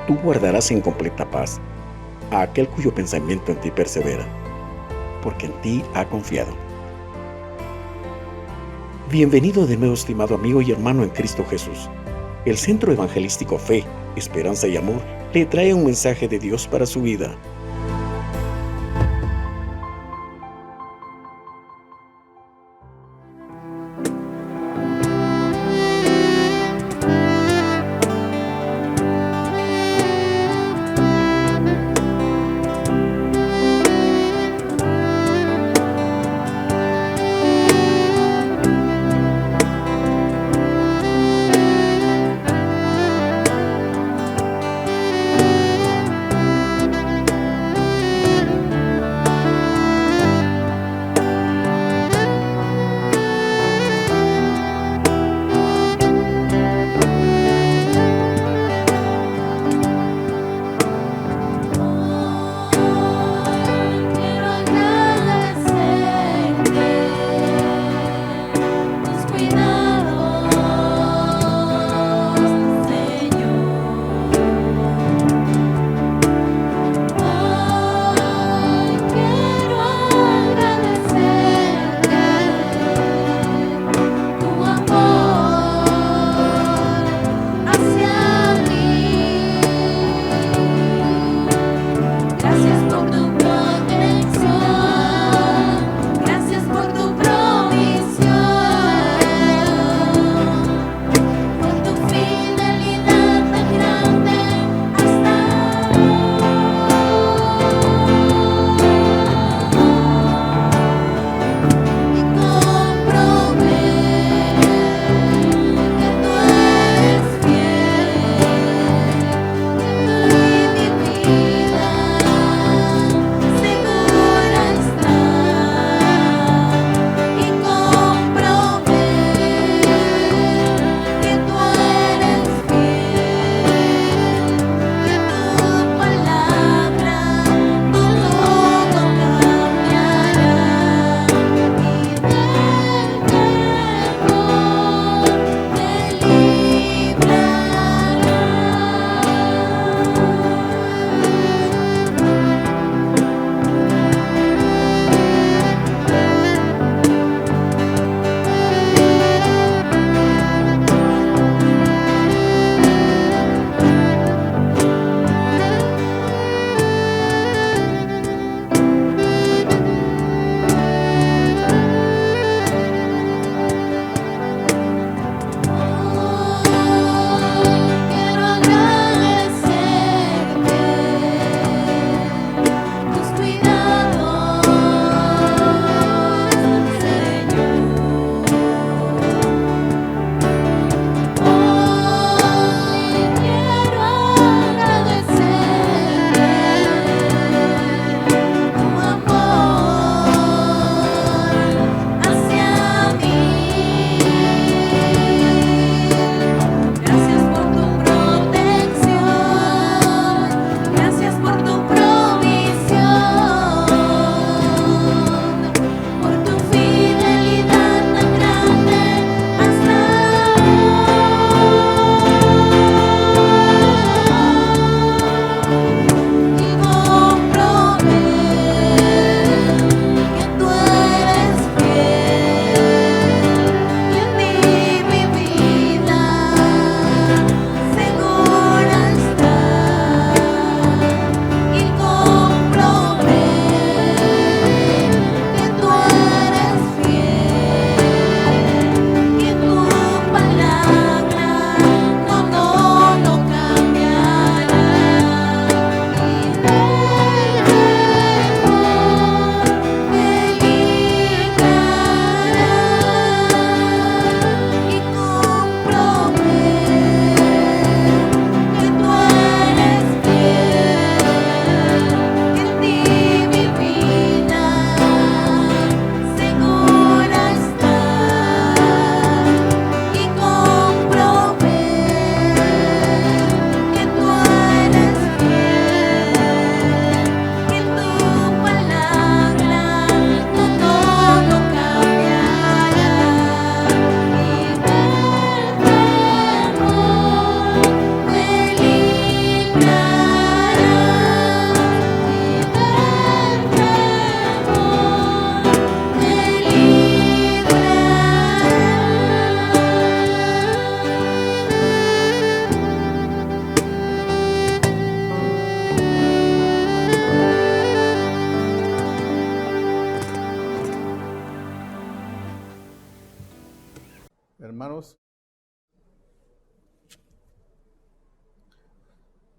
tú guardarás en completa paz a aquel cuyo pensamiento en ti persevera, porque en ti ha confiado. Bienvenido de nuevo, estimado amigo y hermano en Cristo Jesús. El Centro Evangelístico Fe, Esperanza y Amor le trae un mensaje de Dios para su vida.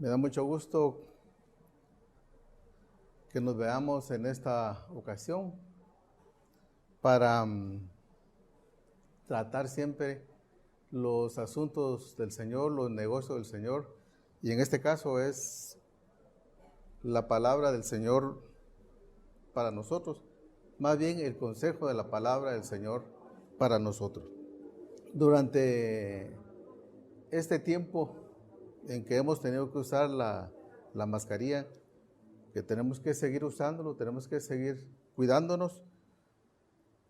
Me da mucho gusto que nos veamos en esta ocasión para tratar siempre los asuntos del Señor, los negocios del Señor, y en este caso es la palabra del Señor para nosotros, más bien el consejo de la palabra del Señor para nosotros. Durante este tiempo en que hemos tenido que usar la mascarilla, que tenemos que seguir usándolo, tenemos que seguir cuidándonos,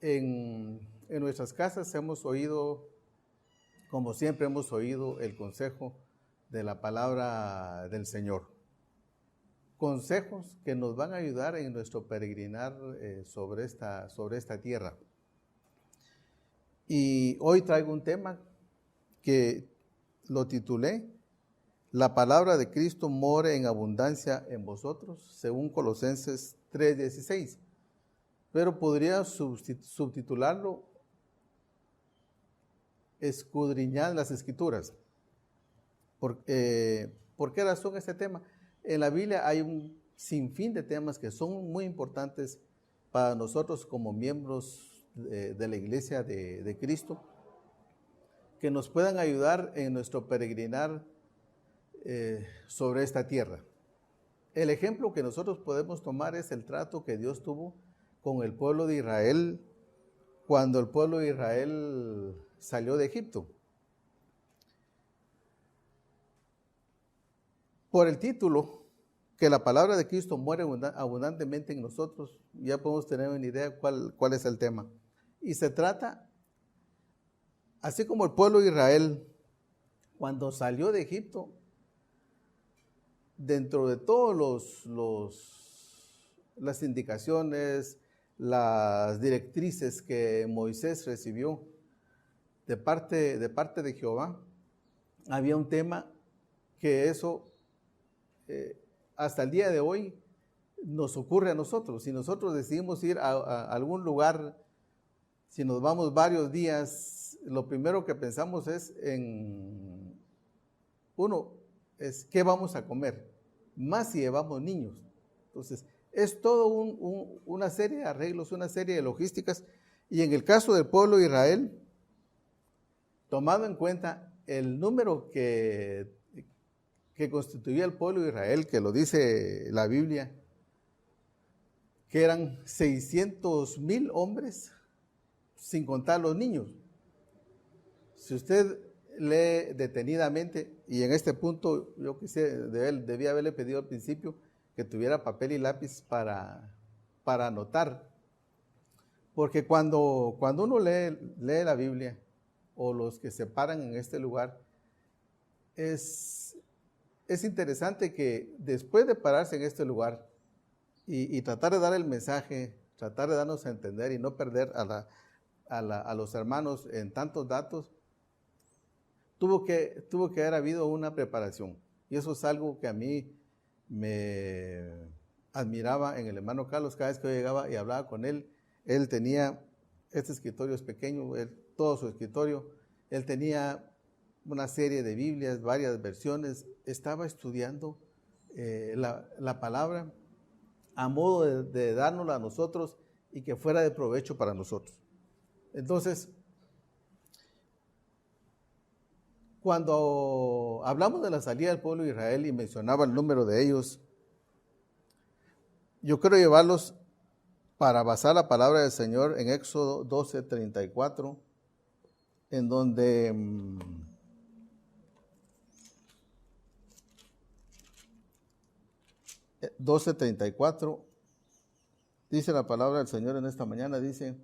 en nuestras casas hemos oído, como siempre hemos oído, el consejo de la palabra del Señor. Consejos que nos van a ayudar en nuestro peregrinar sobre esta tierra. Y hoy traigo un tema que lo titulé: La palabra de Cristo more en abundancia en vosotros, según Colosenses 3:16. Pero podría subtitularlo: Escudriñad las Escrituras. ¿Por qué razón este tema? En la Biblia hay un sinfín de temas que son muy importantes para nosotros como miembros de la Iglesia de Cristo, que nos puedan ayudar en nuestro peregrinar sobre esta tierra. El ejemplo que nosotros podemos tomar es el trato que Dios tuvo con el pueblo de Israel cuando el pueblo de Israel salió de Egipto. Por el título, que la palabra de Cristo muere abundantemente en nosotros, ya podemos tener una idea cuál es el tema. Y se trata, así como el pueblo de Israel, cuando salió de Egipto, dentro de todos las indicaciones, las directrices que Moisés recibió de parte de Jehová, había un tema que eso hasta el día de hoy nos ocurre a nosotros. Si nosotros decidimos ir a algún lugar, si nos vamos varios días, lo primero que pensamos es es qué vamos a comer, más si llevamos niños. Entonces, es todo una serie de arreglos, una serie de logísticas. Y en el caso del pueblo de Israel, tomando en cuenta el número que constituía el pueblo de Israel, que lo dice la Biblia, que eran 600,000 hombres, sin contar los niños. Si usted lee detenidamente, y en este punto yo debía haberle pedido al principio que tuviera papel y lápiz para anotar, porque cuando uno lee la Biblia, o los que se paran en este lugar, es interesante que después de pararse en este lugar y tratar de dar el mensaje, tratar de darnos a entender y no perder a los hermanos en tantos datos, tuvo que haber habido una preparación. Y eso es algo que a mí me admiraba en el hermano Carlos. Cada vez que yo llegaba y hablaba con él tenía, este escritorio es pequeño, todo su escritorio, él tenía una serie de Biblias, varias versiones, estaba estudiando la palabra a modo de dárnosla a nosotros y que fuera de provecho para nosotros. Entonces, cuando hablamos de la salida del pueblo de Israel y mencionaba el número de ellos, yo quiero llevarlos para basar la palabra del Señor en Éxodo 12:34, en donde 12:34 dice la palabra del Señor en esta mañana, dice: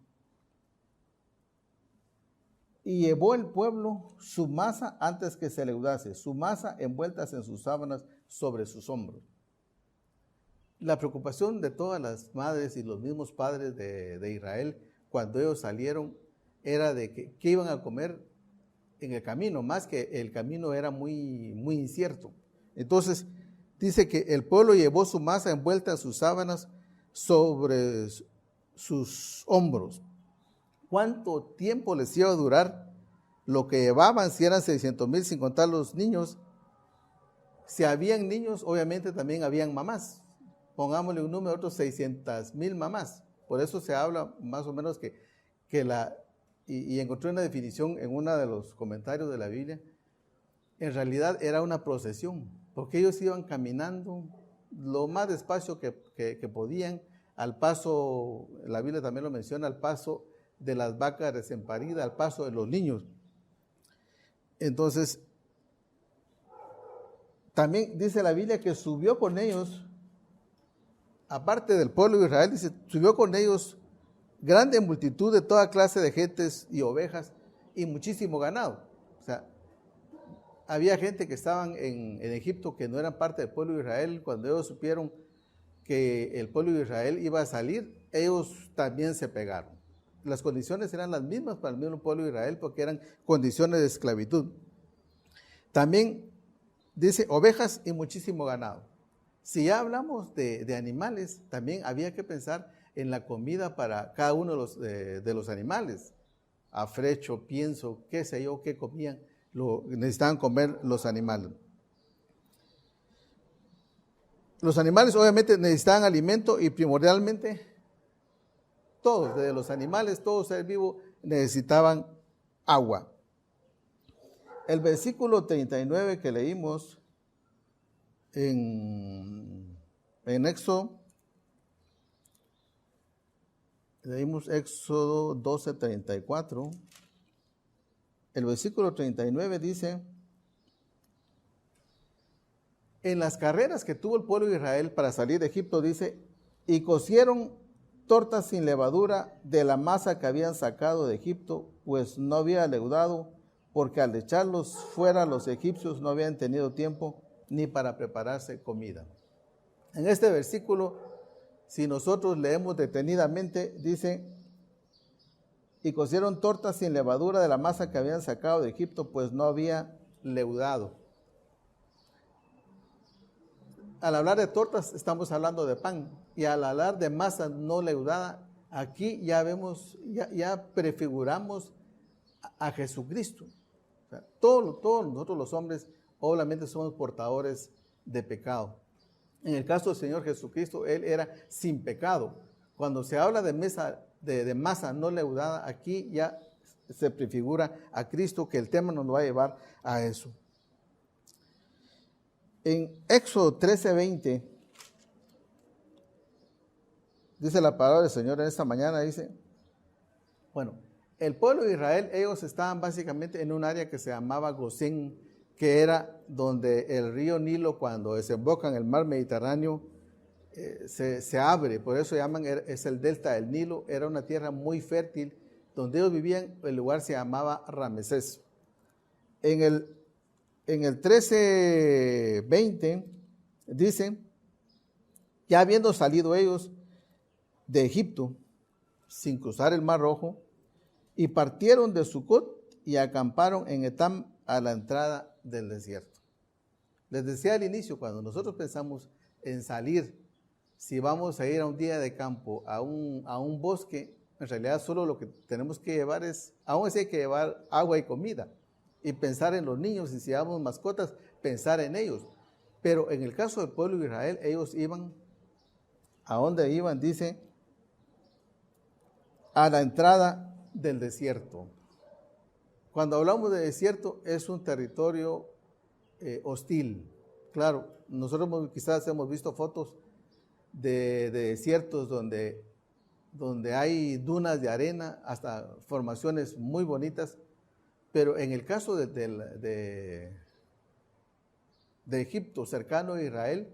y llevó el pueblo su masa antes que se leudase, su masa envueltas en sus sábanas sobre sus hombros. La preocupación de todas las madres y los mismos padres de Israel cuando ellos salieron era de qué iban a comer en el camino, más que el camino era muy, muy incierto. Entonces dice que el pueblo llevó su masa envuelta en sus sábanas sobre sus hombros. ¿Cuánto tiempo les iba a durar lo que llevaban? Si eran 600,000 sin contar los niños, Si habían niños, obviamente también habían mamás. Pongámosle un número, otros 600,000 mamás. Por eso se habla más o menos y encontré una definición en uno de los comentarios de la Biblia. En realidad era una procesión, porque ellos iban caminando lo más despacio que podían, al paso, la Biblia también lo menciona, al paso de las vacas recién paridas, al paso de los niños. Entonces, también dice la Biblia que subió con ellos, aparte del pueblo de Israel, dice, subió con ellos grande multitud de toda clase de gentes y ovejas y muchísimo ganado. O sea, había gente que estaban en Egipto que no eran parte del pueblo de Israel. Cuando ellos supieron que el pueblo de Israel iba a salir, ellos también se pegaron. Las condiciones eran las mismas para el mismo pueblo de Israel porque eran condiciones de esclavitud. También dice ovejas y muchísimo ganado. Si ya hablamos de animales, también había que pensar en la comida para cada uno de los animales. Afrecho, pienso, qué sé yo, qué comían, necesitaban comer los animales. Los animales obviamente necesitaban alimento y primordialmente todos, desde los animales, todo ser vivo, necesitaban agua. El versículo 39 que leímos en Éxodo, leímos Éxodo 12:34. El versículo 39 dice: en las carreras que tuvo el pueblo de Israel para salir de Egipto, dice, y cocieron tortas sin levadura de la masa que habían sacado de Egipto, pues no había leudado, porque al echarlos fuera los egipcios no habían tenido tiempo ni para prepararse comida. En este versículo, si nosotros leemos detenidamente, dice, y cocieron tortas sin levadura de la masa que habían sacado de Egipto, pues no había leudado. Al hablar de tortas estamos hablando de pan, y al hablar de masa no leudada, aquí ya vemos, ya prefiguramos a Jesucristo. O sea, todos nosotros los hombres obviamente somos portadores de pecado. En el caso del Señor Jesucristo, Él era sin pecado. Cuando se habla de masa no leudada, aquí ya se prefigura a Cristo, que el tema nos va a llevar a eso. En Éxodo 13:20, dice la palabra del Señor en esta mañana, dice, bueno, el pueblo de Israel, ellos estaban básicamente en un área que se llamaba Gosén, que era donde el río Nilo, cuando desemboca en el mar Mediterráneo, se abre, por eso es el delta del Nilo. Era una tierra muy fértil, donde ellos vivían. El lugar se llamaba Ramesés. En el 13:20 dice, ya habiendo salido ellos de Egipto sin cruzar el Mar Rojo, y partieron de Sucot y acamparon en Etam a la entrada del desierto. Les decía al inicio, cuando nosotros pensamos en salir, si vamos a ir a un día de campo, a un bosque, en realidad solo lo que tenemos que llevar aún así hay que llevar agua y comida, y pensar en los niños, y si llevamos mascotas, pensar en ellos. Pero en el caso del pueblo de Israel, ellos iban, ¿a dónde iban? Dice, a la entrada del desierto. Cuando hablamos de desierto, es un territorio hostil. Claro, nosotros quizás hemos visto fotos de desiertos donde hay dunas de arena, hasta formaciones muy bonitas, pero en el caso de Egipto, cercano a Israel,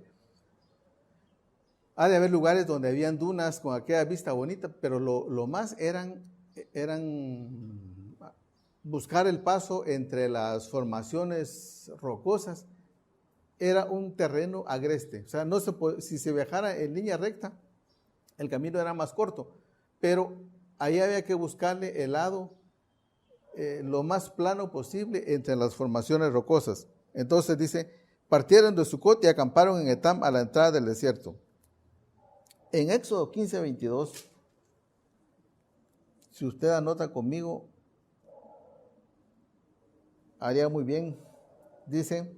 ha de haber lugares donde habían dunas con aquella vista bonita, pero lo más eran buscar el paso entre las formaciones rocosas. Era un terreno agreste, o sea, si se viajara en línea recta, el camino era más corto, pero ahí había que buscarle el lado lo más plano posible entre las formaciones rocosas. Entonces dice, partieron de Sucot y acamparon en Etam a la entrada del desierto. En Éxodo 15:22, si usted anota conmigo, haría muy bien. Dice,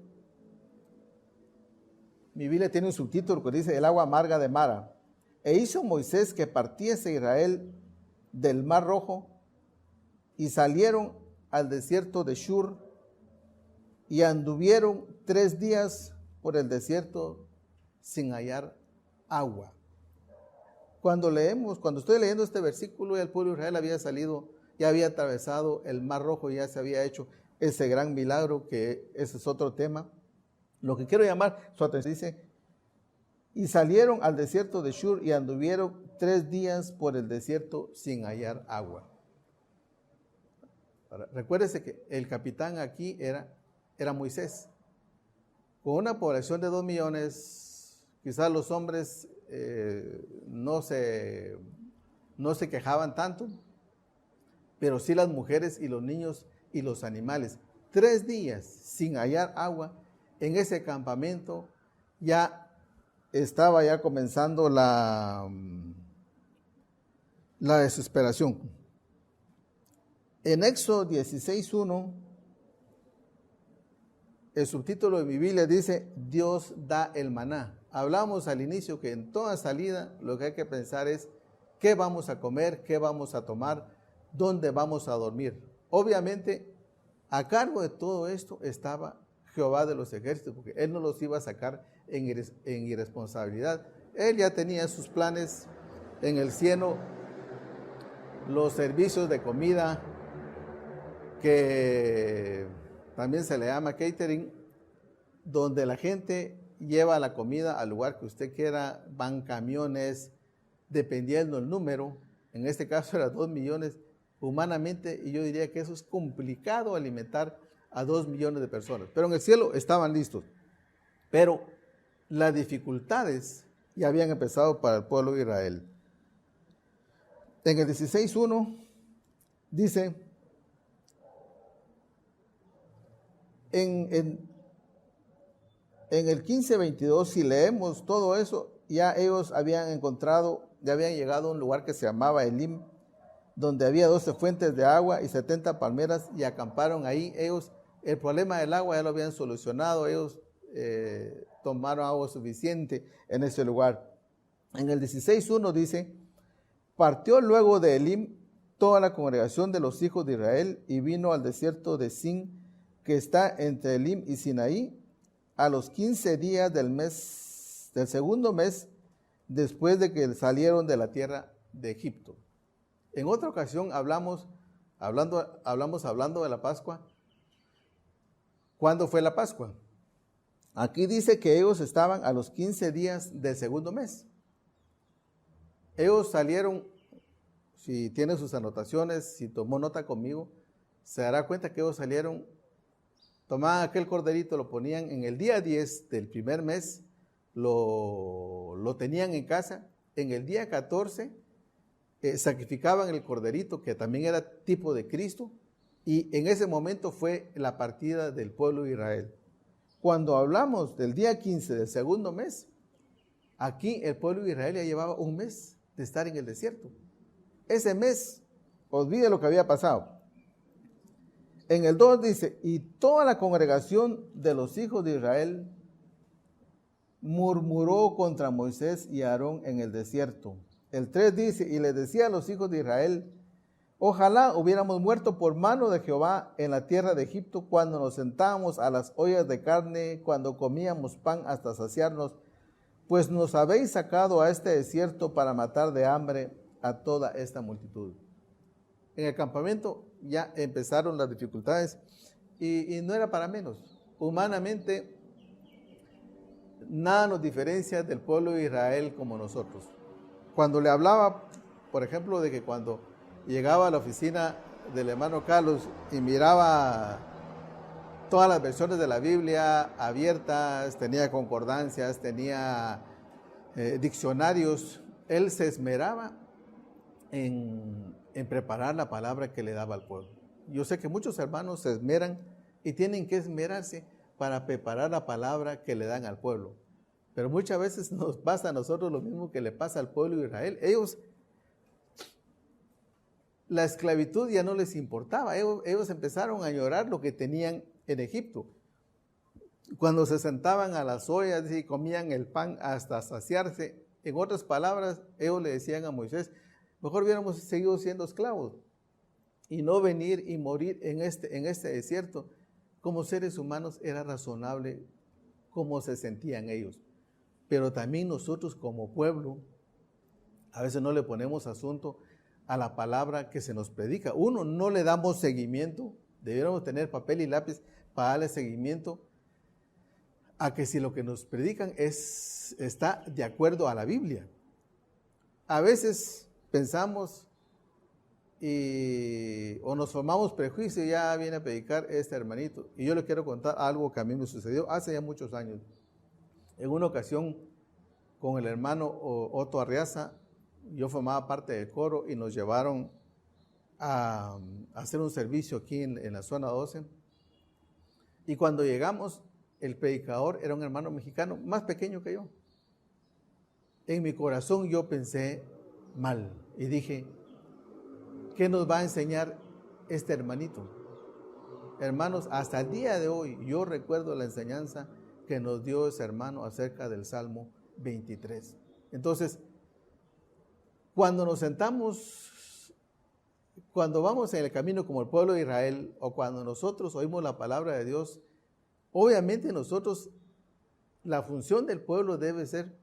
Mi Biblia tiene un subtítulo que dice el agua amarga de Mara. E hizo Moisés que partiese Israel del Mar Rojo y salieron al desierto de Shur y anduvieron 3 días por el desierto sin hallar agua. Cuando estoy leyendo este versículo, ya el pueblo de Israel había salido, ya había atravesado el Mar Rojo, ya se había hecho ese gran milagro, que ese es otro tema. Lo que quiero llamar su atención dice, y salieron al desierto de Shur y anduvieron 3 días por el desierto sin hallar agua. Ahora, recuérdese que el capitán aquí era Moisés. Con una población de 2 millones, quizás los hombres no se quejaban tanto, pero sí las mujeres y los niños y los animales. 3 días sin hallar agua en ese campamento, ya estaba comenzando la desesperación. En Éxodo 16:1, el subtítulo de mi Biblia dice, Dios da el maná. Hablamos al inicio que en toda salida lo que hay que pensar es qué vamos a comer, qué vamos a tomar, dónde vamos a dormir. Obviamente, a cargo de todo esto estaba Jehová de los ejércitos, porque Él no los iba a sacar en irresponsabilidad. Él ya tenía sus planes en el cielo, los servicios de comida, que también se le llama catering, donde la gente lleva la comida al lugar que usted quiera, van camiones, dependiendo el número, en este caso era 2 millones, humanamente, y yo diría que eso es complicado alimentar a 2 millones de personas, pero en el cielo estaban listos. Pero las dificultades ya habían empezado para el pueblo de Israel. En el 16:1 dice, en el 15:22, si leemos todo eso, ya ellos habían llegado a un lugar que se llamaba Elim, donde había 12 fuentes de agua y 70 palmeras, y acamparon ahí. Ellos, el problema del agua ya lo habían solucionado, ellos tomaron agua suficiente en ese lugar. En el 16:1 dice, partió luego de Elim toda la congregación de los hijos de Israel y vino al desierto de Sin, que está entre Elim y Sinaí, a los 15 días del segundo mes, después de que salieron de la tierra de Egipto. En otra ocasión hablamos de la Pascua. ¿Cuándo fue la Pascua? Aquí dice que ellos estaban a los 15 días del segundo mes. Ellos salieron, si tiene sus anotaciones, si tomó nota conmigo, se dará cuenta que ellos salieron, tomaban aquel corderito, lo ponían en el día 10 del primer mes, lo tenían en casa. En el día 14 sacrificaban el corderito, que también era tipo de Cristo, y en ese momento fue la partida del pueblo de Israel. Cuando hablamos del día 15 del segundo mes, aquí el pueblo de Israel ya llevaba un mes de estar en el desierto. Ese mes, olvide lo que había pasado. En el 2 dice, y toda la congregación de los hijos de Israel murmuró contra Moisés y Aarón en el desierto. El 3 dice, y les decía a los hijos de Israel, ojalá hubiéramos muerto por mano de Jehová en la tierra de Egipto, cuando nos sentábamos a las ollas de carne, cuando comíamos pan hasta saciarnos, pues nos habéis sacado a este desierto para matar de hambre a toda esta multitud. En el campamento ya empezaron las dificultades y no era para menos. Humanamente, nada nos diferencia del pueblo de Israel como nosotros. Cuando le hablaba, por ejemplo, de que cuando llegaba a la oficina del hermano Carlos y miraba todas las versiones de la Biblia abiertas, tenía concordancias, tenía diccionarios, él se esmeraba en preparar la palabra que le daba al pueblo. Yo sé que muchos hermanos se esmeran y tienen que esmerarse para preparar la palabra que le dan al pueblo. Pero muchas veces nos pasa a nosotros lo mismo que le pasa al pueblo de Israel. Ellos, la esclavitud ya no les importaba. Ellos empezaron a añorar lo que tenían en Egipto. Cuando se sentaban a las ollas y comían el pan hasta saciarse, en otras palabras, ellos le decían a Moisés, mejor hubiéramos seguido siendo esclavos y no venir y morir en este desierto. Como seres humanos era razonable cómo se sentían ellos. Pero también nosotros como pueblo, a veces no le ponemos asunto a la palabra que se nos predica. Uno, no le damos seguimiento. Debiéramos tener papel y lápiz para darle seguimiento a que si lo que nos predican está de acuerdo a la Biblia. A veces pensamos o nos formamos prejuicio, ya viene a predicar este hermanito. Y yo le quiero contar algo que a mí me sucedió hace ya muchos años. En una ocasión, con el hermano Otto Arriaza, yo formaba parte del coro y nos llevaron a hacer un servicio aquí en la zona 12. Y cuando llegamos, el predicador era un hermano mexicano, más pequeño que yo. En mi corazón yo pensé mal y dije, ¿qué nos va a enseñar este hermanito? Hermanos, hasta el día de hoy yo recuerdo la enseñanza que nos dio ese hermano acerca del Salmo 23. Entonces, cuando nos sentamos, cuando vamos en el camino como el pueblo de Israel, o cuando nosotros oímos la palabra de Dios, obviamente nosotros, la función del pueblo debe ser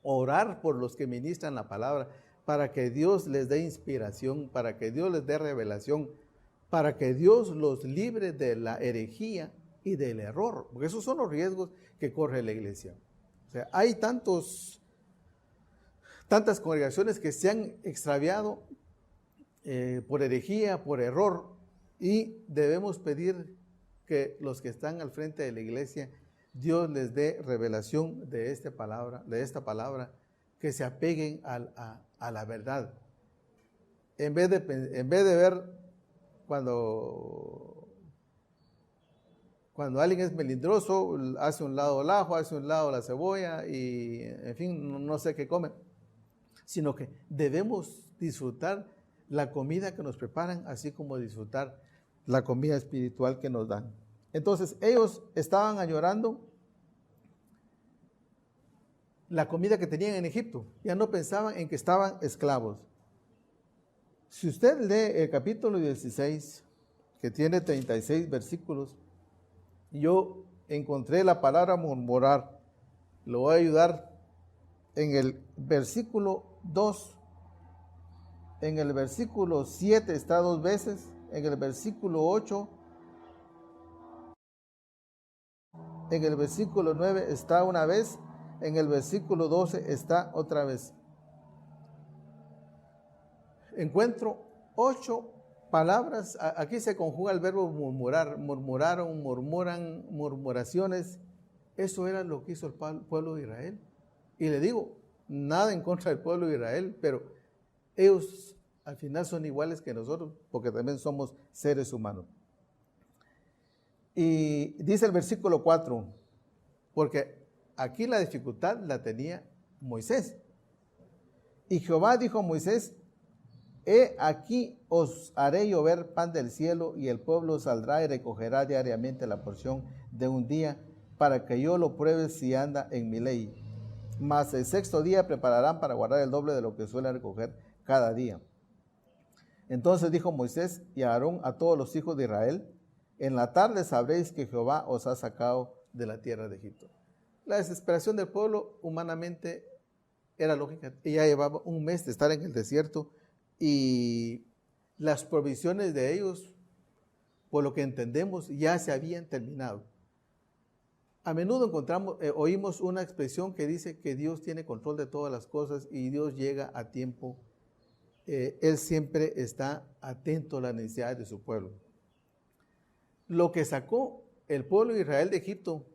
orar por los que ministran la palabra, para que Dios les dé inspiración, para que Dios les dé revelación, para que Dios los libre de la herejía y del error, porque esos son los riesgos que corre la iglesia. O sea, hay tantas congregaciones que se han extraviado por herejía, por error, y debemos pedir que los que están al frente de la iglesia, Dios les dé revelación de esta palabra, que se apeguen a la verdad. En vez de ver cuando alguien es melindroso, hace un lado el ajo, hace un lado la cebolla y, en fin, no sé qué come, sino que debemos disfrutar la comida que nos preparan, así como disfrutar la comida espiritual que nos dan. Entonces, ellos estaban añorando la comida que tenían en Egipto. Ya no pensaban en que estaban esclavos. Si usted lee el capítulo 16, que tiene 36 versículos, yo encontré la palabra murmurar. Lo voy a ayudar en el versículo 2. En el versículo 7 está 2 veces. En el versículo 8. En el versículo 9 está una vez. En el versículo 12 está otra vez. Encuentro 8 palabras. Aquí se conjuga el verbo murmurar. Murmuraron, murmuran, murmuraciones. Eso era lo que hizo el pueblo de Israel. Y le digo, nada en contra del pueblo de Israel, pero ellos al final son iguales que nosotros, porque también somos seres humanos. Y dice el versículo 4, porque aquí la dificultad la tenía Moisés. Y Jehová dijo a Moisés, he aquí os haré llover pan del cielo, y el pueblo saldrá y recogerá diariamente la porción de un día, para que yo lo pruebe si anda en mi ley. Mas el 6º día prepararán para guardar el doble de lo que suelen recoger cada día. Entonces dijo Moisés y Aarón a todos los hijos de Israel, en la tarde sabréis que Jehová os ha sacado de la tierra de Egipto. La desesperación del pueblo humanamente era lógica. Ya llevaba un mes de estar en el desierto y las provisiones de ellos, por lo que entendemos, ya se habían terminado. A menudo oímos una expresión que dice que Dios tiene control de todas las cosas y Dios llega a tiempo. Él siempre está atento a las necesidades de su pueblo. Lo que sacó el pueblo de Israel de Egipto,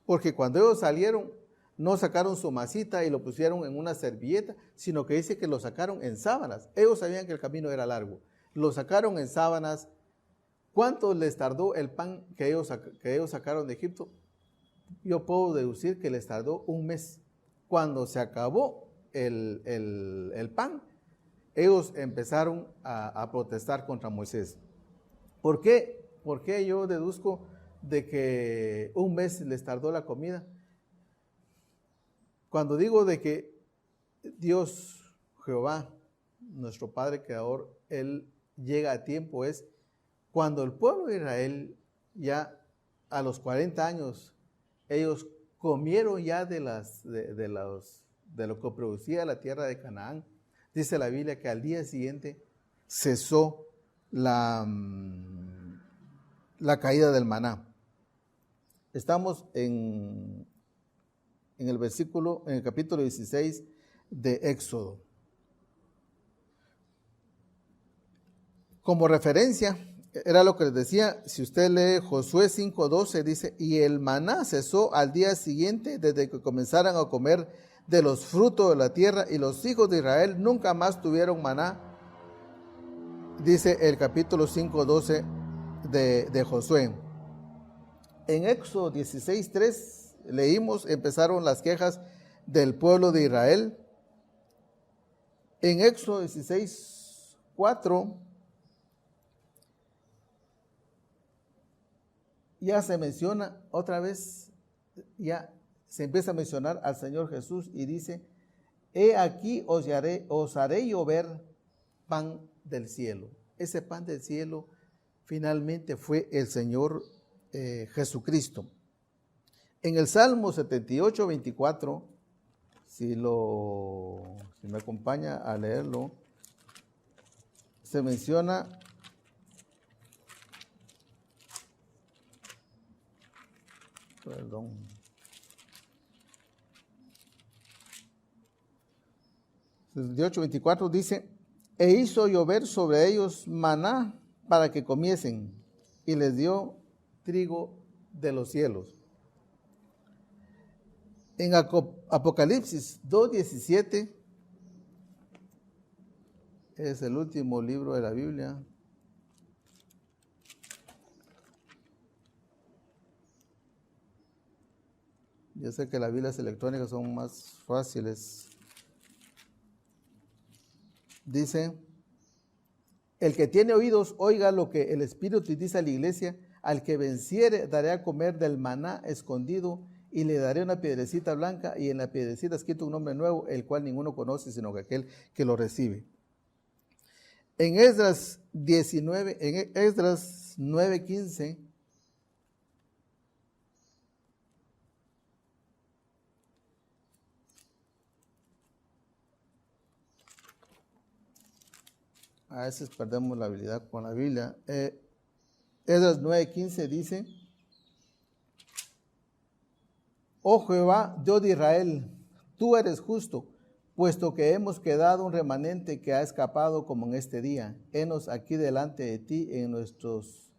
porque cuando ellos salieron, no sacaron su masita y lo pusieron en una servilleta, sino que dice que lo sacaron en sábanas. Ellos sabían que el camino era largo. Lo sacaron en sábanas. ¿Cuánto les tardó el pan que ellos sacaron de Egipto? Yo puedo deducir que les tardó un mes. Cuando se acabó el pan, ellos empezaron a protestar contra Moisés. ¿Por qué? Porque yo deduzco de que un mes les tardó la comida. Cuando digo de que Dios, Jehová, nuestro Padre Creador, Él llega a tiempo, es cuando el pueblo de Israel ya a los 40 años, ellos comieron ya de lo que producía la tierra de Canaán. Dice la Biblia que al día siguiente cesó la caída del maná. Estamos en el capítulo 16 de Éxodo. Como referencia, era lo que les decía, si usted lee Josué 5:12, dice, y el maná cesó al día siguiente desde que comenzaran a comer de los frutos de la tierra, y los hijos de Israel nunca más tuvieron maná, dice el capítulo 5:12 de Josué. En Éxodo 16:3 leímos, empezaron las quejas del pueblo de Israel. En Éxodo 16:4 ya se menciona otra vez, ya se empieza a mencionar al Señor Jesús y dice, he aquí os haré llover pan del cielo. Ese pan del cielo finalmente fue el Señor Jesucristo. En el Salmo 78:24, si me acompaña a leerlo, se menciona perdón. 78:24 dice, e hizo llover sobre ellos maná para que comiesen, y les dio trigo de los cielos. En Apocalipsis 2:17, es el último libro de la Biblia. Yo sé que las Biblias electrónicas son más fáciles. Dice, el que tiene oídos, oiga lo que el Espíritu dice a la iglesia, al que venciere daré a comer del maná escondido, y le daré una piedrecita blanca, y en la piedrecita escrito un nombre nuevo, el cual ninguno conoce, sino que aquel que lo recibe. En Esdras 9:15, a veces perdemos la habilidad con la Biblia. Esdras 9:15 dice, oh Jehová, Dios de Israel, tú eres justo, puesto que hemos quedado un remanente que ha escapado como en este día. Henos aquí delante de ti en nuestros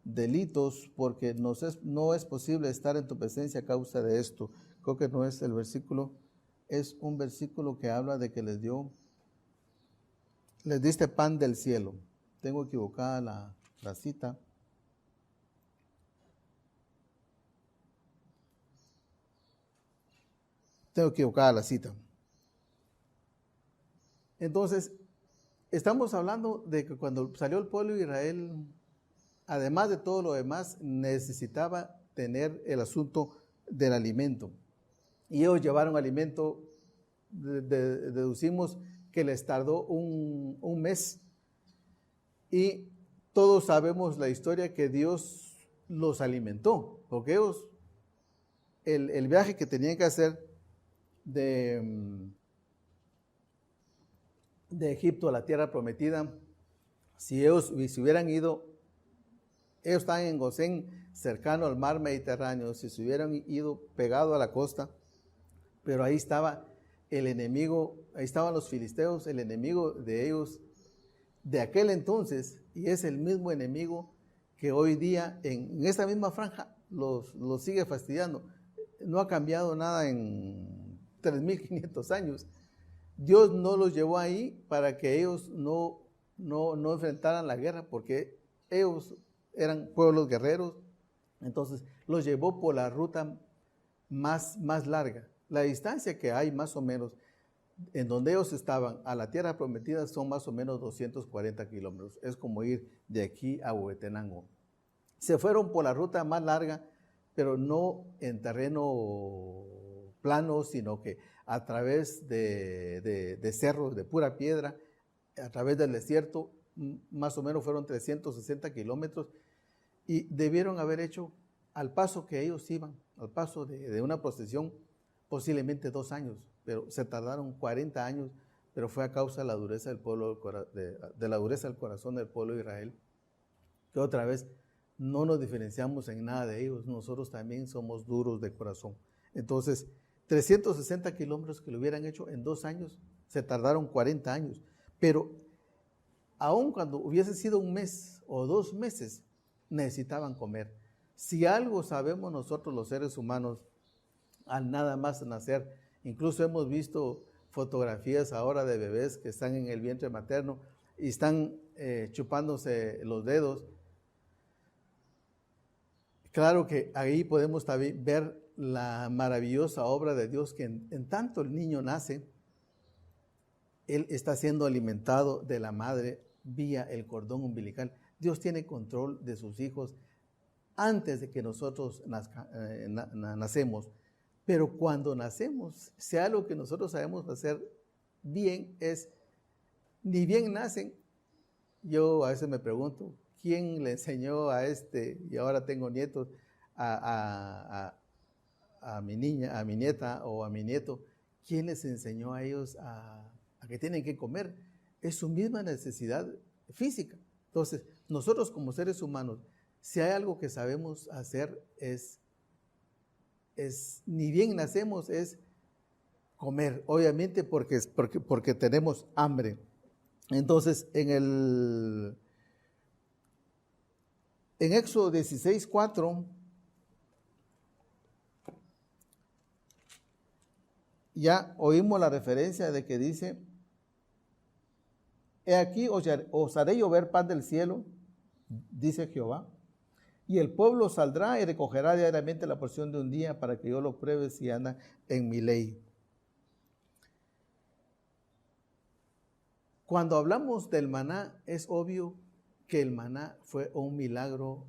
delitos, porque no es posible estar en tu presencia a causa de esto. Creo que no es el versículo, es un versículo que habla de que les diste pan del cielo. Tengo equivocada la cita. Entonces, estamos hablando de que cuando salió el pueblo de Israel, además de todo lo demás, necesitaba tener el asunto del alimento. Y ellos llevaron alimento, deducimos que les tardó un mes. Y todos sabemos la historia que Dios los alimentó, porque ellos, el viaje que tenían que hacer de Egipto a la tierra prometida, si hubieran ido, ellos estaban en Gosén, cercano al mar Mediterráneo, si se hubieran ido pegado a la costa, pero ahí estaba el enemigo, ahí estaban los filisteos, el enemigo de ellos de aquel entonces, y es el mismo enemigo que hoy día en esta misma franja los sigue fastidiando. No ha cambiado nada en 3.500 años. Dios no los llevó ahí para que ellos no enfrentaran la guerra, porque ellos eran pueblos guerreros. Entonces los llevó por la ruta más larga. La distancia que hay más o menos en donde ellos estaban a la tierra prometida son más o menos 240 kilómetros. Es como ir de aquí a Huehuetenango. Se fueron por la ruta más larga, pero no en terreno plano, sino que a través de cerros de pura piedra, a través del desierto, más o menos fueron 360 kilómetros, y debieron haber hecho, al paso que ellos iban, al paso de una procesión, posiblemente 2 años, pero se tardaron 40 años, pero fue a causa de la dureza del pueblo, de la dureza del corazón del pueblo de Israel, que otra vez no nos diferenciamos en nada de ellos, nosotros también somos duros de corazón. Entonces, 360 kilómetros que lo hubieran hecho en 2 años, se tardaron 40 años, pero aun cuando hubiese sido 1 mes o 2 meses, necesitaban comer. Si algo sabemos nosotros los seres humanos, al nada más nacer, incluso hemos visto fotografías ahora de bebés que están en el vientre materno y están chupándose los dedos. Claro que ahí podemos también ver la maravillosa obra de Dios, que en tanto el niño nace, él está siendo alimentado de la madre vía el cordón umbilical. Dios tiene control de sus hijos antes de que nosotros nacemos. Pero cuando nacemos, si algo que nosotros sabemos hacer bien es, ni bien nacen, yo a veces me pregunto, ¿quién le enseñó a y ahora tengo nietos, a mi niña, a mi nieta o a mi nieto? ¿Quién les enseñó a ellos a que tienen que comer? Es su misma necesidad física. Entonces, nosotros como seres humanos, si hay algo que sabemos hacer es ni bien nacemos, es comer, obviamente porque tenemos hambre. Entonces, en Éxodo 16:4, ya oímos la referencia de que dice: he aquí os haré llover pan del cielo, dice Jehová, y el pueblo saldrá y recogerá diariamente la porción de un día para que yo lo pruebe si anda en mi ley. Cuando hablamos del maná, es obvio que el maná fue un milagro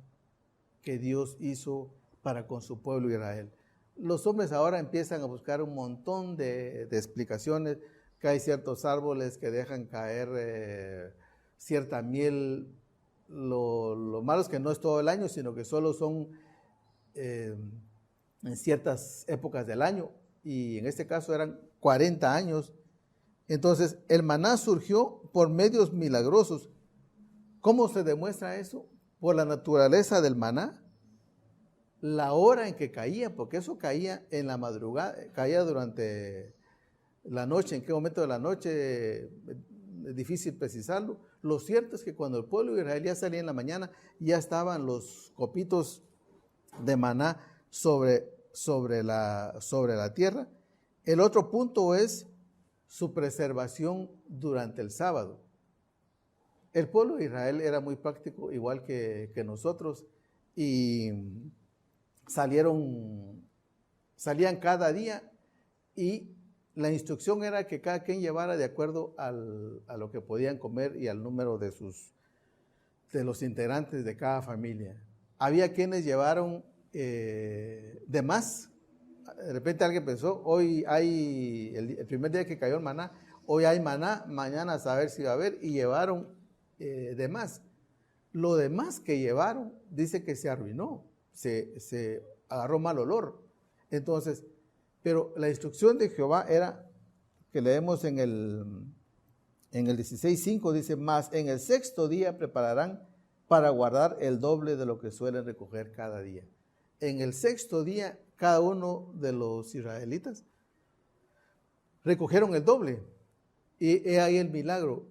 que Dios hizo para con su pueblo Israel. Los hombres ahora empiezan a buscar un montón de explicaciones, que hay ciertos árboles que dejan caer cierta miel. Lo malo es que no es todo el año, sino que solo son en ciertas épocas del año, y en este caso eran 40 años. Entonces, el maná surgió por medios milagrosos. ¿Cómo se demuestra eso? Por la naturaleza del maná, la hora en que caía, porque eso caía en la madrugada, caía durante la noche. ¿En qué momento de la noche? Es difícil precisarlo. Lo cierto es que cuando el pueblo israelí salía en la mañana, ya estaban los copitos de maná sobre la tierra. El otro punto es su preservación durante el sábado. El pueblo de Israel era muy práctico, igual que nosotros, y salían cada día, y la instrucción era que cada quien llevara de acuerdo a lo que podían comer y al número de los integrantes de cada familia. Había quienes llevaron de más. De repente alguien pensó, hoy hay, el primer día que cayó el maná, hoy hay maná, mañana a saber si va a haber, y llevaron de más. Lo demás que llevaron, dice que se arruinó, se agarró mal olor. Entonces, pero la instrucción de Jehová era, que leemos en el 16:5, dice: mas en el 6º día prepararán para guardar el doble de lo que suelen recoger cada día. En el 6º día, cada uno de los israelitas recogieron el doble. Y he ahí el milagro.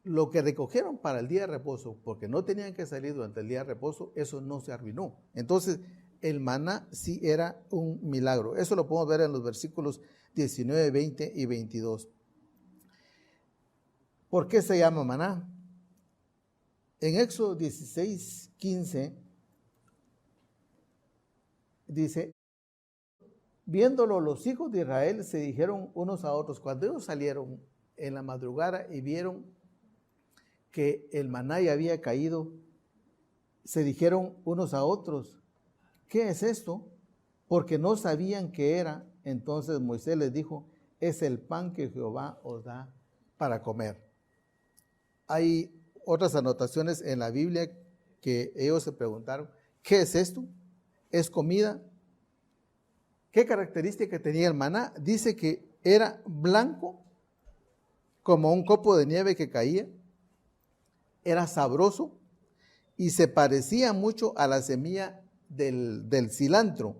Lo que recogieron para el día de reposo, porque no tenían que salir durante el día de reposo, eso no se arruinó. Entonces, el maná sí era un milagro. Eso lo podemos ver en los versículos 19, 20 y 22. ¿Por qué se llama maná? En Éxodo 16:15 dice: viéndolo los hijos de Israel se dijeron unos a otros, cuando ellos salieron en la madrugada y vieron que el maná ya había caído, se dijeron unos a otros, ¿qué es esto? Porque no sabían qué era. Entonces Moisés les dijo, es el pan que Jehová os da para comer. Hay otras anotaciones en la Biblia que ellos se preguntaron, ¿qué es esto? ¿Es comida? ¿Qué característica tenía el maná? Dice que era blanco como un copo de nieve que caía, era sabroso y se parecía mucho a la semilla del cilantro.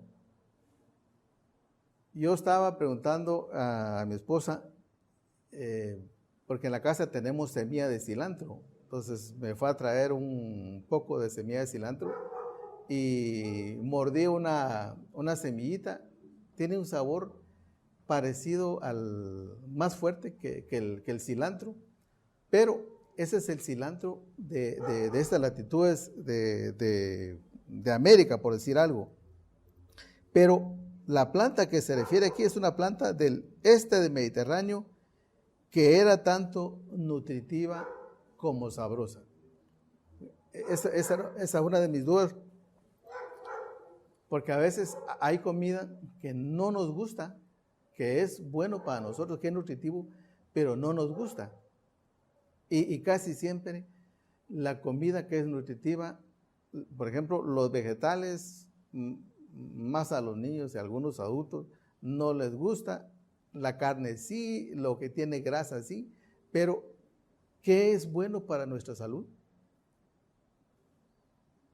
Yo estaba preguntando a mi esposa, porque en la casa tenemos semilla de cilantro, entonces me fue a traer un poco de semilla de cilantro y mordí una semillita, tiene un sabor parecido al más fuerte que el cilantro, pero ese es el cilantro de estas latitudes de América, por decir algo. Pero la planta que se refiere aquí es una planta del este del Mediterráneo que era tanto nutritiva como sabrosa. Esa es una de mis dudas, porque a veces hay comida que no nos gusta, que es bueno para nosotros, que es nutritivo, pero no nos gusta. Y casi siempre la comida que es nutritiva, por ejemplo, los vegetales, más a los niños y a algunos adultos, no les gusta. La carne sí, lo que tiene grasa sí, pero ¿qué es bueno para nuestra salud?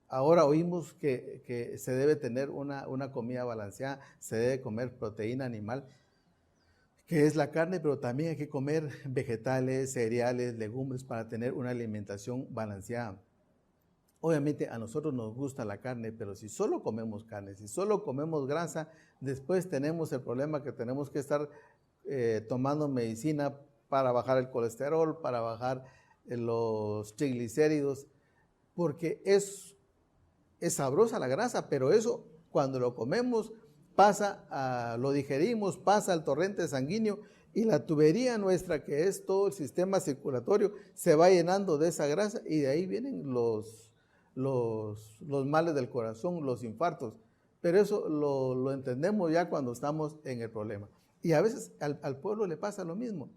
Ahora oímos que se debe tener una comida balanceada, se debe comer proteína animal, que es la carne, pero también hay que comer vegetales, cereales, legumbres para tener una alimentación balanceada. Obviamente a nosotros nos gusta la carne, pero si solo comemos carne, si solo comemos grasa, después tenemos el problema que tenemos que estar tomando medicina para bajar el colesterol, para bajar los triglicéridos, porque es sabrosa la grasa, pero eso cuando lo comemos lo digerimos, pasa al torrente sanguíneo y la tubería nuestra, que es todo el sistema circulatorio, se va llenando de esa grasa y de ahí vienen los males del corazón, los infartos. Pero eso lo entendemos ya cuando estamos en el problema. Y a veces al pueblo le pasa lo mismo.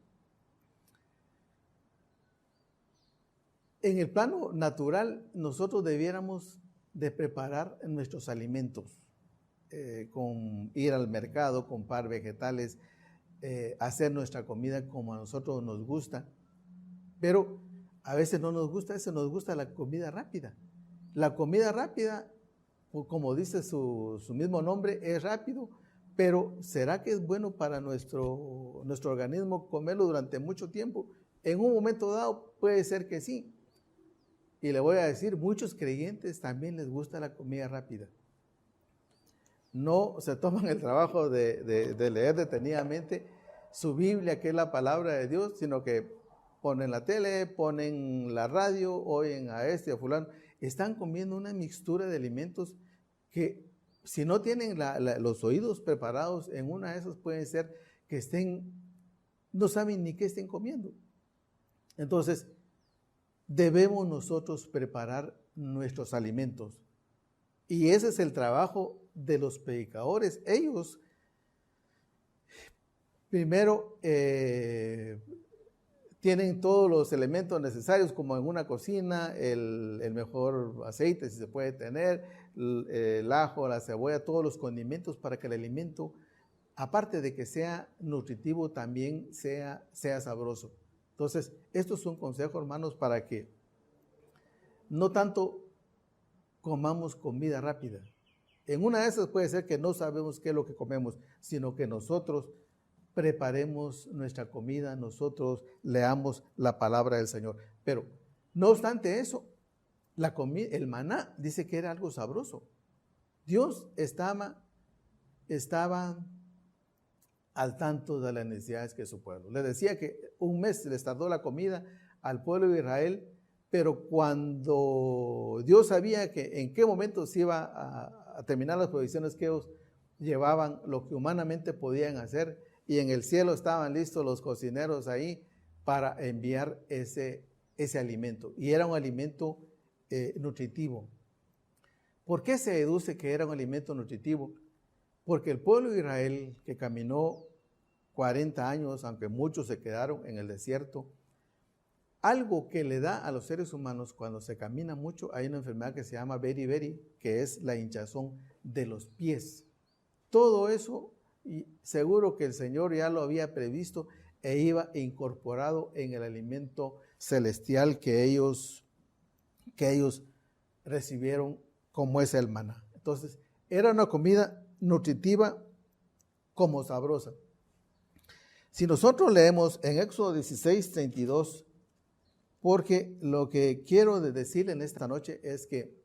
En el plano natural, nosotros debiéramos de preparar nuestros alimentos, con ir al mercado, comprar vegetales, hacer nuestra comida como a nosotros nos gusta, pero a veces no nos gusta, a veces nos gusta la comida rápida. La comida rápida, como dice su mismo nombre, es rápido, pero ¿será que es bueno para nuestro organismo comerlo durante mucho tiempo? En un momento dado puede ser que sí. Y le voy a decir, muchos creyentes también les gusta la comida rápida. No se toman el trabajo de leer detenidamente su Biblia, que es la palabra de Dios, sino que ponen la tele, ponen la radio, oyen a este, a fulano. Están comiendo una mixtura de alimentos que si no tienen los oídos preparados, en una de esas pueden ser que no saben ni qué estén comiendo. Entonces, debemos nosotros preparar nuestros alimentos. Y ese es el trabajo de los predicadores. Ellos, primero, tienen todos los elementos necesarios, como en una cocina, el mejor aceite si se puede tener, el ajo, la cebolla, todos los condimentos para que el alimento, aparte de que sea nutritivo, también sea sabroso. Entonces, estos son consejos, hermanos, para que no tanto comamos comida rápida. En una de esas puede ser que no sabemos qué es lo que comemos, sino que nosotros preparemos nuestra comida, nosotros leamos la palabra del Señor. Pero, no obstante eso, el maná dice que era algo sabroso. Dios estaba al tanto de las necesidades que su pueblo. Le decía que un mes les tardó la comida al pueblo de Israel, pero cuando Dios sabía que en qué momento se iba a terminar las provisiones que ellos llevaban, lo que humanamente podían hacer, y en el cielo estaban listos los cocineros ahí para enviar ese alimento. Y era un alimento nutritivo. ¿Por qué se deduce que era un alimento nutritivo? Porque el pueblo de Israel, que caminó 40 años, aunque muchos se quedaron en el desierto, algo que le da a los seres humanos cuando se camina mucho, hay una enfermedad que se llama beriberi, que es la hinchazón de los pies. Todo eso, y seguro que el Señor ya lo había previsto e iba incorporado en el alimento celestial que ellos recibieron, como es el maná. Entonces, era una comida nutritiva como sabrosa. Si nosotros leemos en Éxodo 16, 32, porque lo que quiero decir en esta noche es que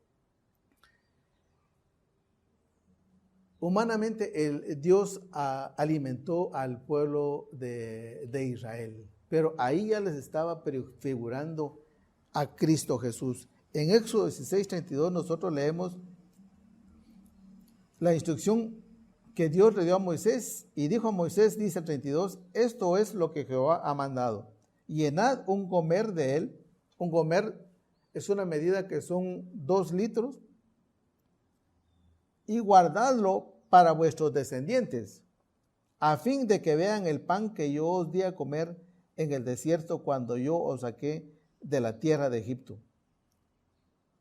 humanamente Dios alimentó al pueblo de Israel, pero ahí ya les estaba prefigurando a Cristo Jesús. En Éxodo 16, 32 nosotros leemos la instrucción que Dios le dio a Moisés, y dijo a Moisés, dice el 32, esto es lo que Jehová ha mandado. Llenad un gomer de él. Un gomer es una medida que son 2 litros, y guardadlo para vuestros descendientes, a fin de que vean el pan que yo os di a comer en el desierto cuando yo os saqué de la tierra de Egipto.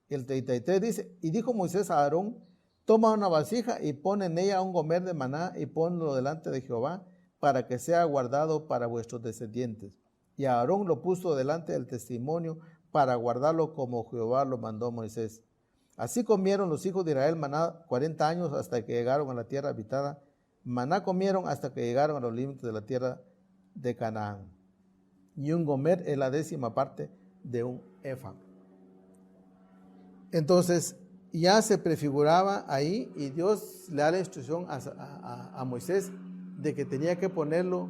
El 33 dice, y dijo Moisés a Aarón, toma una vasija y pon en ella un gomer de maná y ponlo delante de Jehová para que sea guardado para vuestros descendientes. Y Aarón lo puso delante del testimonio para guardarlo como Jehová lo mandó a Moisés. Así comieron los hijos de Israel maná 40 años hasta que llegaron a la tierra habitada. Maná comieron hasta que llegaron a los límites de la tierra de Canaán. Y un gomer es la 10ª parte de un efa. Entonces ya se prefiguraba ahí, y Dios le da la instrucción a Moisés de que tenía que ponerlo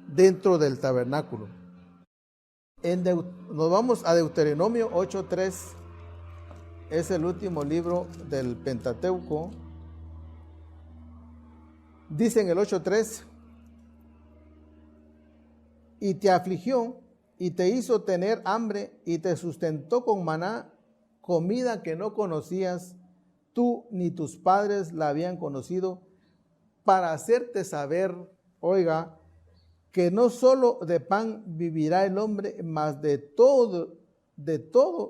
dentro del tabernáculo. Nos vamos a Deuteronomio 8:3. Es el último libro del Pentateuco. Dice en el 8:3, y te afligió y te hizo tener hambre y te sustentó con maná, comida que no conocías, tú ni tus padres la habían conocido, para hacerte saber, oiga, que no solo de pan vivirá el hombre, mas de todo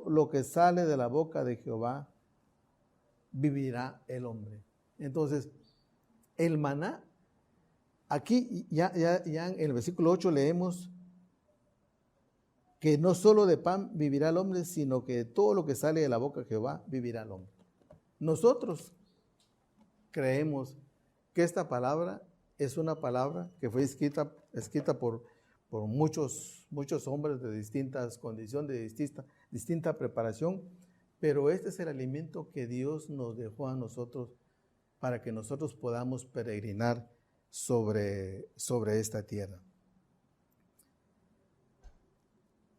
lo que sale de la boca de Jehová vivirá el hombre. Entonces, el maná, aquí ya en el versículo 8 leemos que no solo de pan vivirá el hombre, sino que de todo lo que sale de la boca de Jehová vivirá el hombre. Nosotros creemos que esta palabra es una palabra que fue escrita por muchos hombres de distintas condiciones, de distinta preparación, pero este es el alimento que Dios nos dejó a nosotros para que nosotros podamos peregrinar sobre esta tierra.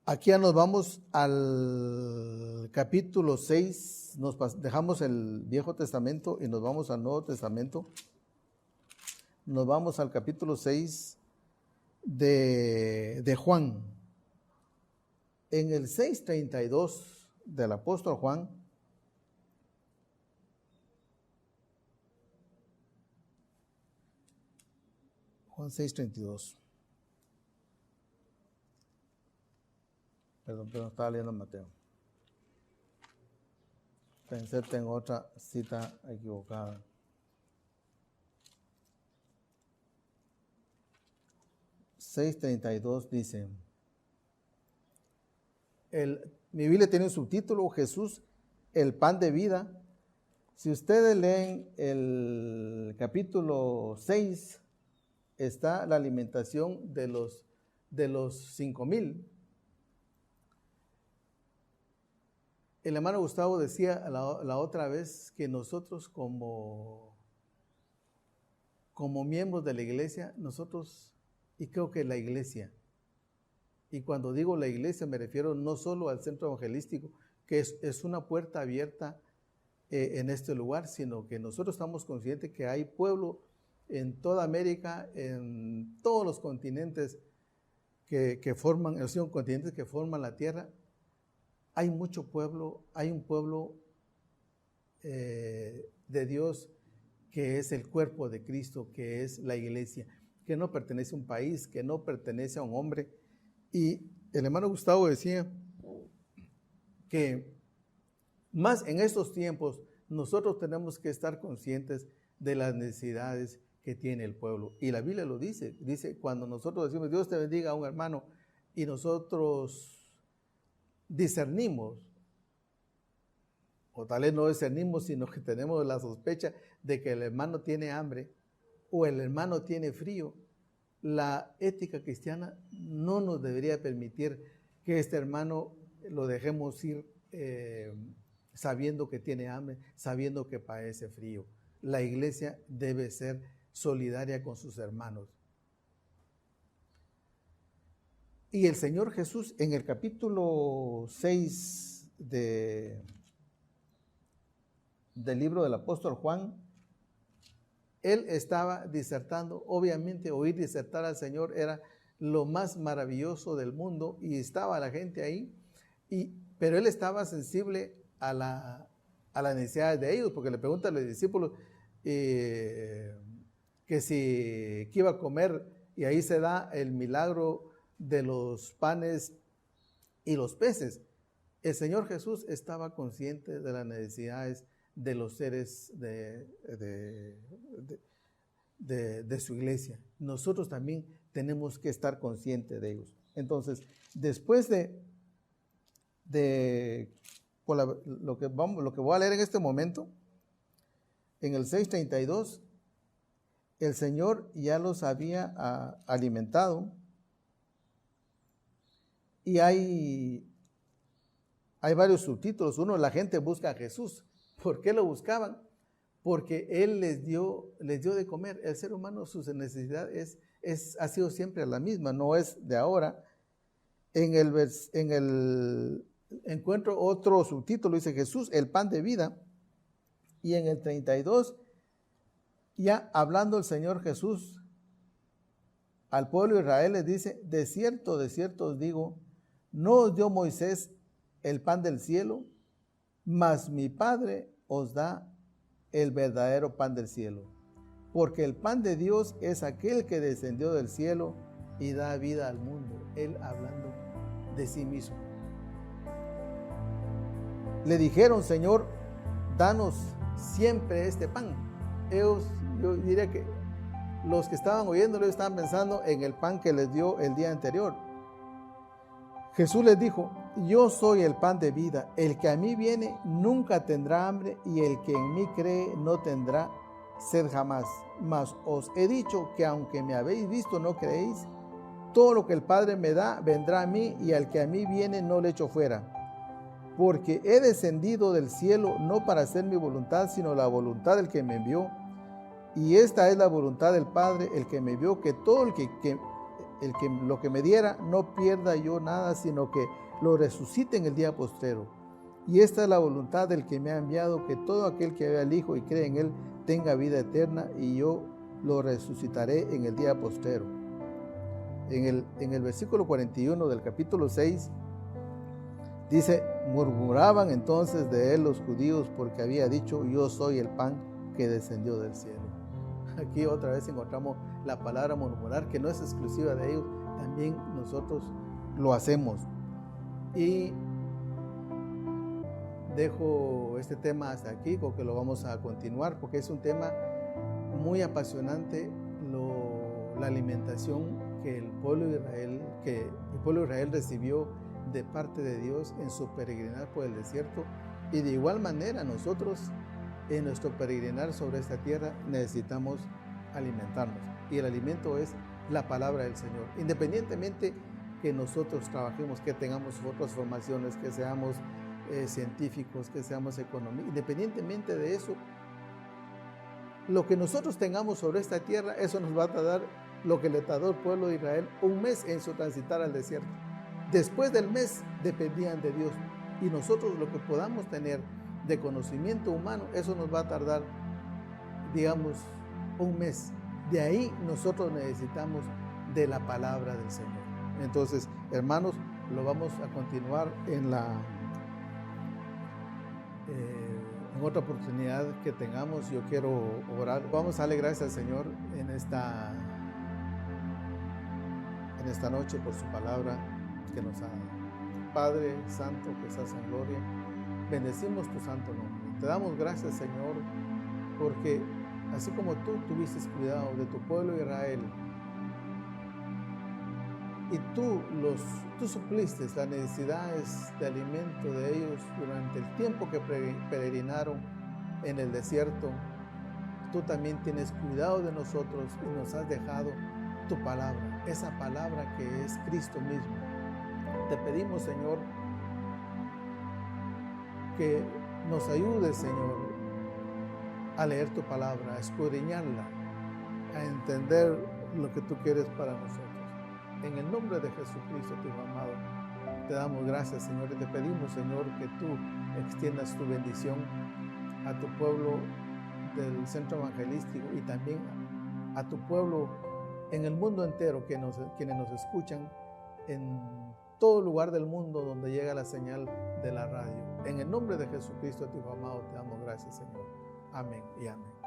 Aquí ya nos vamos al capítulo 6, dejamos el Viejo Testamento y nos vamos al Nuevo Testamento. Nos vamos al capítulo 6 de Juan. En el 6:32 del apóstol Juan, Juan 6:32. Perdón, estaba leyendo Mateo. Pensé que tengo otra cita equivocada. Dice, mi Biblia tiene un subtítulo, Jesús, el pan de vida. Si ustedes leen el capítulo 6, está la alimentación de los 5,000. El hermano Gustavo decía la otra vez que nosotros como miembros de la iglesia, y creo que la iglesia, y cuando digo la iglesia me refiero no solo al centro evangelístico, que es una puerta abierta en este lugar, sino que nosotros estamos conscientes que hay pueblo en toda América, en todos los continentes que forman la tierra. Hay mucho pueblo, hay un pueblo de Dios, que es el cuerpo de Cristo, que es la iglesia, que no pertenece a un país, que no pertenece a un hombre. Y el hermano Gustavo decía que más en estos tiempos nosotros tenemos que estar conscientes de las necesidades que tiene el pueblo. Y la Biblia lo dice, cuando nosotros decimos Dios te bendiga a un hermano y nosotros discernimos, o tal vez no discernimos, sino que tenemos la sospecha de que el hermano tiene hambre o el hermano tiene frío, la ética cristiana no nos debería permitir que este hermano lo dejemos ir sabiendo que tiene hambre, sabiendo que padece frío. La iglesia debe ser solidaria con sus hermanos. Y el Señor Jesús en el capítulo 6 del libro del apóstol Juan, él estaba disertando. Obviamente oír disertar al Señor era lo más maravilloso del mundo y estaba la gente ahí, pero él estaba sensible a las necesidades de ellos, porque le pregunta a los discípulos que iba a comer, y ahí se da el milagro de los panes y los peces. El Señor Jesús estaba consciente de las necesidades de los seres de su iglesia. Nosotros también tenemos que estar conscientes de ellos. Entonces, después lo que voy a leer en este momento, en el 6:32, el Señor ya los había alimentado, y hay varios subtítulos. Uno, la gente busca a Jesús. ¿Por qué lo buscaban? Porque Él les dio de comer. El ser humano, su necesidad ha sido siempre la misma, no es de ahora. Encuentro otro subtítulo, dice Jesús, el pan de vida. Y en el 32, ya hablando el Señor Jesús al pueblo de Israel, les dice: de cierto os digo, no os dio Moisés el pan del cielo, mas mi Padre os da el verdadero pan del cielo. Porque el pan de Dios es aquel que descendió del cielo y da vida al mundo. Él hablando de sí mismo. Le dijeron: Señor, danos siempre este pan. Yo diría que los que estaban oyéndolo estaban pensando en el pan que les dio el día anterior. Jesús les dijo: yo soy el pan de vida. El que a mí viene nunca tendrá hambre, y el que en mí cree no tendrá sed jamás. Mas os he dicho que aunque me habéis visto no creéis. Todo lo que el Padre me da vendrá a mí, y al que a mí viene no le echo fuera. Porque he descendido del cielo no para hacer mi voluntad, sino la voluntad del que me envió. Y esta es la voluntad del Padre, el que me envió, que todo lo que me diera no pierda yo nada, sino que lo resucite en el día postrero. Y esta es la voluntad del que me ha enviado, que todo aquel que vea al Hijo y cree en Él tenga vida eterna, y yo lo resucitaré en el día postrero. En el versículo 41 del capítulo 6 dice: murmuraban entonces de él los judíos, porque había dicho: yo soy el pan que descendió del cielo. Aquí otra vez encontramos la palabra murmurar, que no es exclusiva de ellos, también nosotros lo hacemos. Y dejo este tema hasta aquí, porque lo vamos a continuar, porque es un tema muy apasionante, la alimentación que el pueblo de Israel recibió de parte de Dios en su peregrinar por el desierto. Y de igual manera nosotros, en nuestro peregrinar sobre esta tierra, necesitamos alimentarnos, y el alimento es la palabra del Señor. Independientemente que nosotros trabajemos, que tengamos otras formaciones, que seamos científicos, que seamos economistas, independientemente de eso, lo que nosotros tengamos sobre esta tierra, eso nos va a dar lo que le tardó el pueblo de Israel un mes en su transitar al desierto. Después del mes dependían de Dios, y nosotros lo que podamos tener de conocimiento humano, eso nos va a tardar, digamos, un mes. De ahí nosotros necesitamos de la palabra del Señor. Entonces, hermanos, lo vamos a continuar en En otra oportunidad que tengamos, yo quiero orar. Vamos a darle gracias al Señor en esta noche por su palabra que nos ha dado. Padre Santo que estás en gloria, bendecimos tu santo nombre. Te damos gracias, Señor, porque así como tú tuviste cuidado de tu pueblo Israel y tú supliste las necesidades de alimento de ellos durante el tiempo que peregrinaron en el desierto, tú también tienes cuidado de nosotros y nos has dejado tu palabra, esa palabra que es Cristo mismo. Te pedimos, Señor, que nos ayudes, Señor, a leer tu palabra, a escudriñarla, a entender lo que tú quieres para nosotros. En el nombre de Jesucristo, tu Hijo amado, te damos gracias, Señor, y te pedimos, Señor, que tú extiendas tu bendición a tu pueblo del Centro Evangelístico y también a tu pueblo en el mundo entero, quienes nos escuchan en todo lugar del mundo donde llega la señal de la radio. En el nombre de Jesucristo, tu Hijo amado, te damos gracias, Señor. Amén y amén.